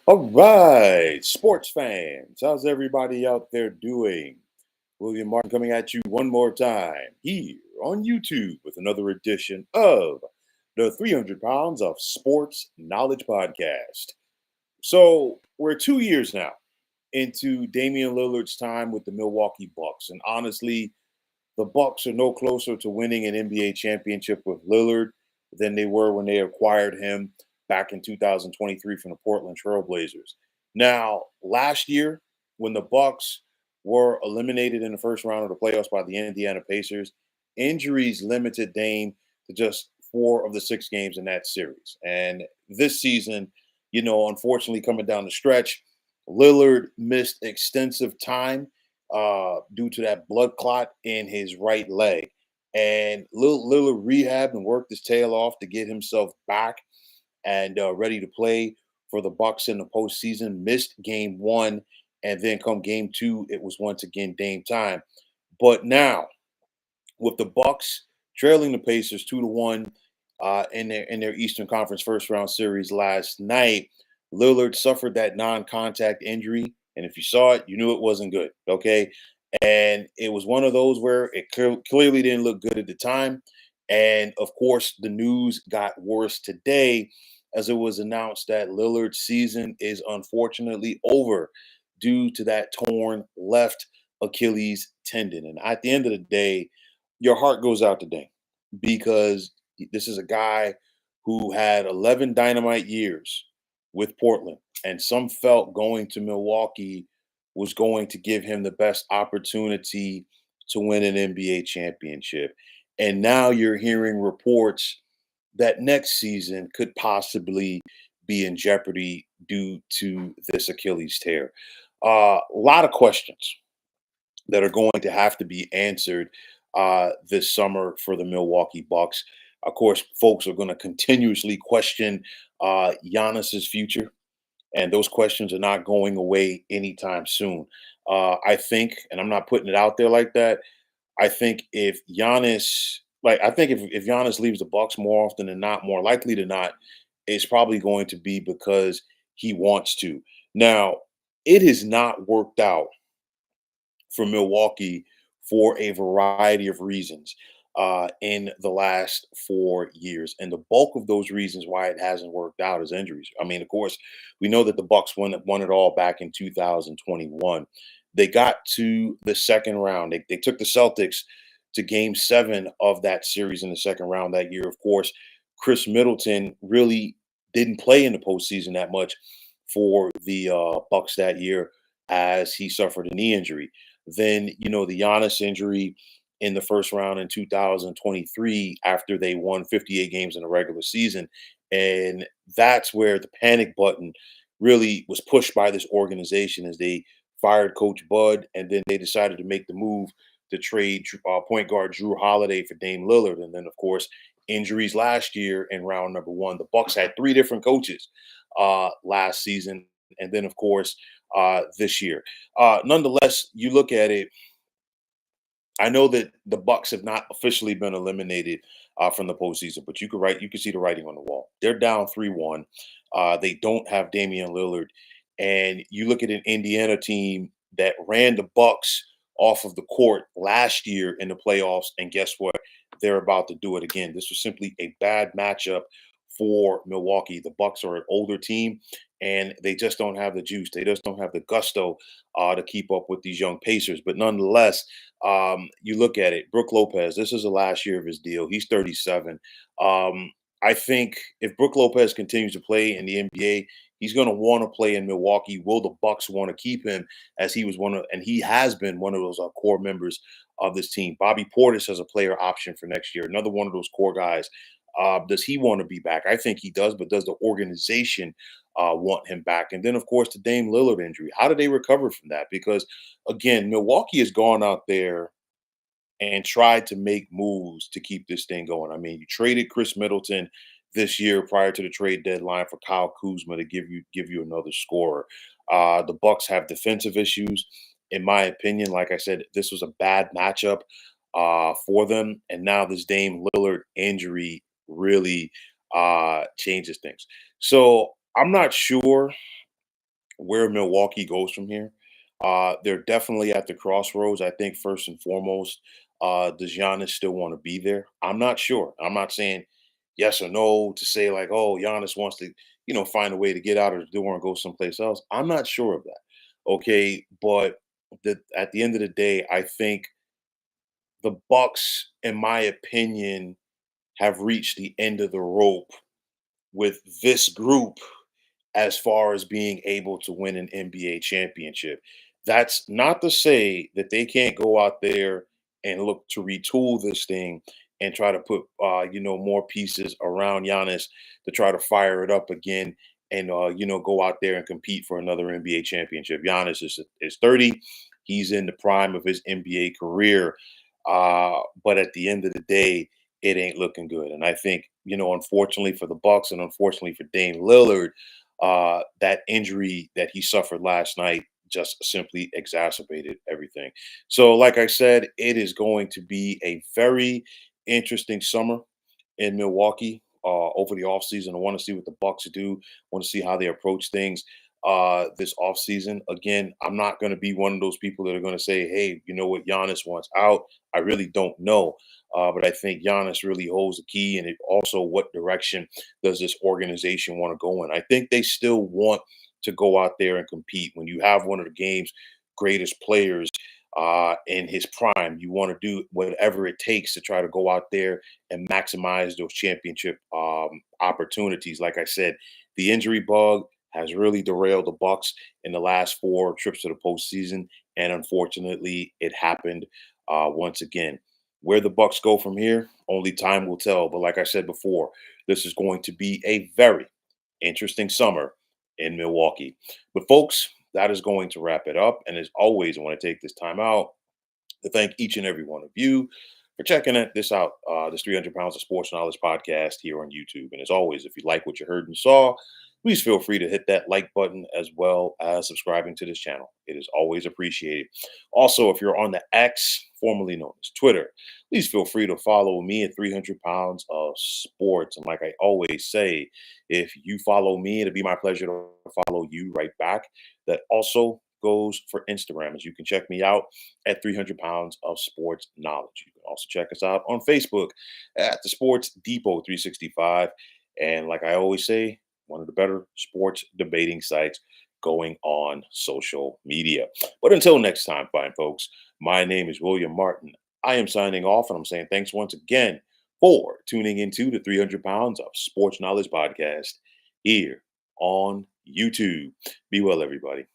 All right, sports fans, how's everybody out there doing? William Martin coming at you one more time here on YouTube with another edition of the 300 Pounds of Sports Knowledge Podcast. So, we're 2 years now into Damian Lillard's time with the Milwaukee Bucks, and honestly, the Bucks are no closer to winning an NBA championship with Lillard than they were when they acquired him back in 2023 from the Portland Trailblazers. Now, last year, when the Bucks were eliminated in the first round of the playoffs by the Indiana Pacers, injuries limited Dame to just 4 of the 6 games in that series. And this season, unfortunately, coming down the stretch, Lillard missed extensive time due to that blood clot in his right leg. And Lillard rehabbed and worked his tail off to get himself back and ready to play for the Bucks in the postseason. Missed game one, and then come game two, it was once again Dame time. But now, with the Bucks trailing the Pacers 2-1 in their Eastern Conference first round series last night, Lillard suffered that non-contact injury, and if you saw it, you knew it wasn't good. Okay, and it was one of those where it clearly didn't look good at the time, and of course, the news got worse today as it was announced that Lillard's season is unfortunately over due to that torn left Achilles tendon. And at the end of the day, your heart goes out to Dame because this is a guy who had 11 dynamite years with Portland, and some felt going to Milwaukee was going to give him the best opportunity to win an NBA championship. And now you're hearing reports that next season could possibly be in jeopardy due to this Achilles tear. A lot of questions that are going to have to be answered this summer for the Milwaukee Bucks. Of course, folks are going to continuously question Giannis's future, and those questions are not going away anytime soon. I think, and I'm not putting it out there like that. I think if Giannis, if Giannis leaves the Bucks more often than not, more likely than not, it's probably going to be because he wants to. Now, it has not worked out for Milwaukee for a variety of reasons in the last 4 years, and the bulk of those reasons why it hasn't worked out is injuries. I mean, of course, we know that the Bucks won it all back in 2021. They got to the second round. They took the Celtics to Game 7 of that series in the second round that year. Of course, Chris Middleton really didn't play in the postseason that much for the Bucks that year as he suffered a knee injury. Then, the Giannis injury in the first round in 2023 after they won 58 games in the regular season. And that's where the panic button really was pushed by this organization as they fired Coach Bud, and then they decided to make the move to trade point guard Drew Holiday for Dame Lillard. And then, of course, injuries last year in round number one. The Bucks had three different coaches last season, and then, of course, this year. Nonetheless, you look at it. I know that the Bucks have not officially been eliminated from the postseason, but you can see the writing on the wall. They're down 3-1. They don't have Damian Lillard, and you look at an Indiana team that ran the Bucks off of the court last year in the playoffs, and guess what? They're about to do it again. This was simply a bad matchup for Milwaukee. The Bucks are an older team, and they just don't have the juice. They just don't have the gusto to keep up with these young Pacers. But nonetheless, you look at it, Brook Lopez, this is the last year of his deal. He's 37. I think if Brook Lopez continues to play in the NBA, he's going to want to play in Milwaukee. Will the Bucks want to keep him as he has been one of those core members of this team? Bobby Portis has a player option for next year. Another one of those core guys. Does he want to be back? I think he does, but does the organization want him back? And then, of course, the Dame Lillard injury. How do they recover from that? Because again, Milwaukee has gone out there and tried to make moves to keep this thing going. I mean, you traded Chris Middleton this year prior to the trade deadline for Kyle Kuzma to give you another scorer. The Bucks have defensive issues, in my opinion. Like I said, this was a bad matchup for them, and now this Dame Lillard injury really changes things. So I'm not sure where Milwaukee goes from here, they're definitely at the crossroads. I think first and foremost, does Giannis still want to be there? I'm not sure. I'm not saying yes or no to say like, oh, Giannis wants to, find a way to get out of the door and go someplace else. I'm not sure of that. Okay, but at the end of the day, I think the Bucks, in my opinion, have reached the end of the rope with this group as far as being able to win an NBA championship. That's not to say that they can't go out there and look to retool this thing and try to put more pieces around Giannis to try to fire it up again and go out there and compete for another NBA championship. Giannis is 30. He's in the prime of his NBA career. But at the end of the day, it ain't looking good. And I think, unfortunately for the Bucks and unfortunately for Dame Lillard, that injury that he suffered last night just simply exacerbated everything. So, like I said, it is going to be a very interesting summer in Milwaukee over the offseason. I want to see what the Bucks do. I want to see how they approach things this offseason. Again, I'm not going to be one of those people that are going to say, hey, you know what, Giannis wants out. I really don't know. But I think Giannis really holds the key, and it also what direction does this organization want to go in? I think they still want to go out there and compete. When you have one of the game's greatest players in his prime, you want to do whatever it takes to try to go out there and maximize those championship opportunities. Like I said, the injury bug has really derailed the Bucks in the last four trips to the postseason, and unfortunately, it happened once again. Where the Bucks go from here, only time will tell. But like I said before, this is going to be a very interesting summer in Milwaukee. But folks, that is going to wrap it up. And as always, I want to take this time out to thank each and every one of you for checking this out, this 300 Pounds of Sports Knowledge podcast here on YouTube. And as always, if you like what you heard and saw, please feel free to hit that like button as well as subscribing to this channel. It is always appreciated. Also, if you're on the X, formerly known as Twitter, please feel free to follow me at 300 Pounds of Sports. And like I always say, if you follow me, it'll be my pleasure to follow you right back. That also goes for Instagram, as you can check me out at 300 Pounds of Sports Knowledge. You can also check us out on Facebook at the Sports Depot 365. And like I always say, one of the better sports debating sites going on social media. But until next time, fine folks, my name is William Martin. I am signing off, and I'm saying thanks once again for tuning into the 300 Pounds of Sports Knowledge podcast here on YouTube. Be well, everybody.